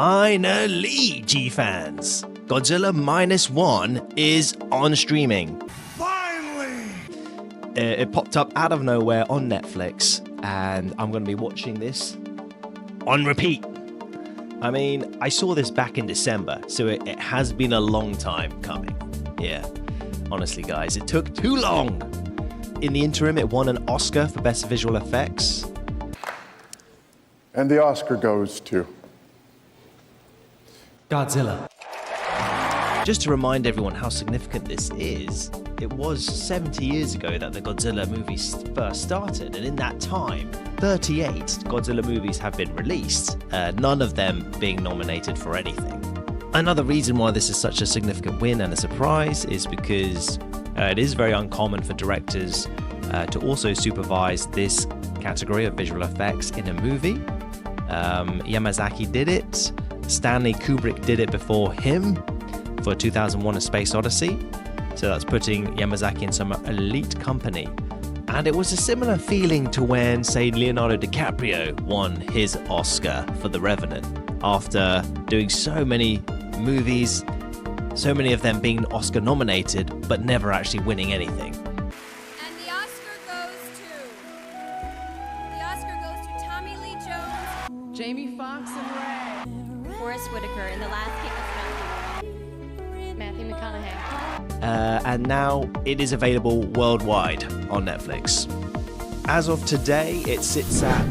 Finally, G-fans! Godzilla Minus One is on streaming. Finally! It popped up out of nowhere on Netflix, and I'm going to be watching this on repeat. I mean, I saw this back in December, so it has been a long time coming. Yeah, honestly, guys, it took too long. In the interim, it won an Oscar for Best Visual Effects. And the Oscar goes to Godzilla. Just to remind everyone how significant this is, it was 70 years ago that the Godzilla movies first started, and in that time, 38 Godzilla movies have been released, none of them being nominated for anything. Another reason why this is such a significant win and a surprise is because it is very uncommon for directors to also supervise this category of visual effects in a movie. Yamazaki did it, Stanley Kubrick did it before him for 2001: A Space Odyssey, so that's putting Yamazaki in some elite company. And it was a similar feeling to when, say, Leonardo DiCaprio won his Oscar for The Revenant, after doing so many movies, so many of them being Oscar nominated, but never actually winning anything. And the Oscar goes to Tommy Lee Jones, Jamie Foxx and Ray, Forrest Whitaker in The Last King of Matthew McConaughey. And now it is available worldwide on Netflix. As of today, it sits at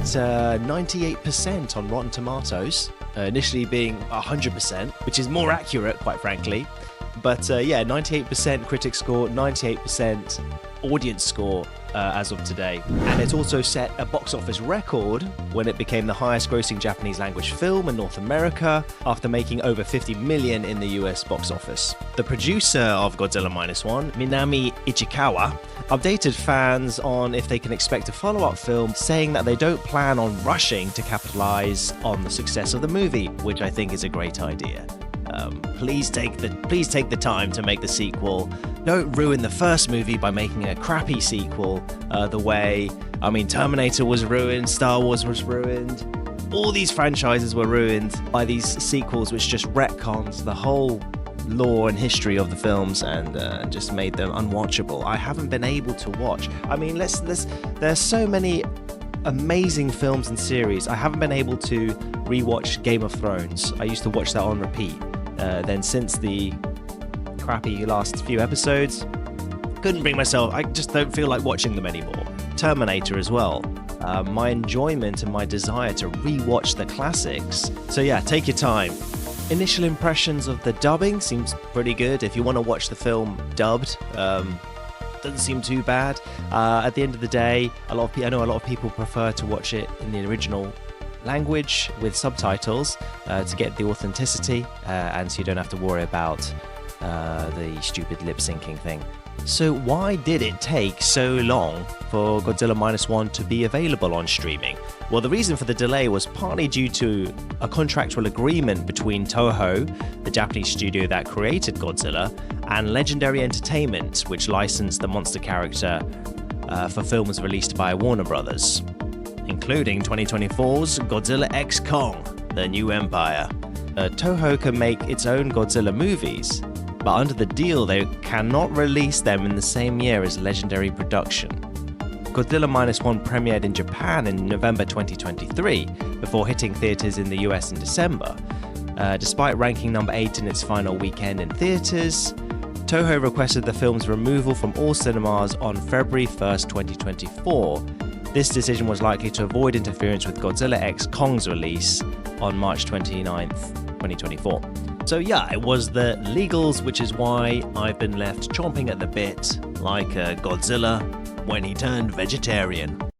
98% on Rotten Tomatoes, initially being 100%, which is more accurate, quite frankly. But yeah, 98% critic score, 98% audience score as of today. And it's also set a box office record when it became the highest grossing Japanese language film in North America after making over 50 million in the US box office. The producer of Godzilla Minus One, Minami Ichikawa, updated fans on if they can expect a follow-up film, saying that they don't plan on rushing to capitalize on the success of the movie, which I think is a great idea. Please take the time to make the sequel. Don't ruin the first movie by making a crappy sequel. Terminator was ruined, Star Wars was ruined. All these franchises were ruined by these sequels, which just retcons the whole lore and history of the films and just made them unwatchable. I haven't been able to watch. I mean, there's so many amazing films and series. I haven't been able to rewatch Game of Thrones. I used to watch that on repeat. Then since the crappy last few episodes, couldn't bring myself, I just don't feel like watching them anymore. Terminator as well. My enjoyment and my desire to rewatch the classics. So yeah, take your time. Initial impressions of the dubbing seems pretty good. If you want to watch the film dubbed, doesn't seem too bad. At the end of the day, I know a lot of people prefer to watch it in the original language with subtitles to get the authenticity, and so you don't have to worry about the stupid lip syncing thing. So why did it take so long for Godzilla Minus One to be available on streaming? Well, the reason for the delay was partly due to a contractual agreement between Toho, the Japanese studio that created Godzilla, and Legendary Entertainment, which licensed the monster character for films released by Warner Brothers, including 2024's Godzilla x Kong, The New Empire. Toho can make its own Godzilla movies, but under the deal they cannot release them in the same year as Legendary production. Godzilla Minus One premiered in Japan in November 2023, before hitting theaters in the US in December. Despite ranking number 8 in its final weekend in theaters, Toho requested the film's removal from all cinemas on February 1st, 2024. This decision was likely to avoid interference with Godzilla x Kong's release on March 29th, 2024. So yeah, it was the legals, which is why I've been left chomping at the bit like Godzilla when he turned vegetarian.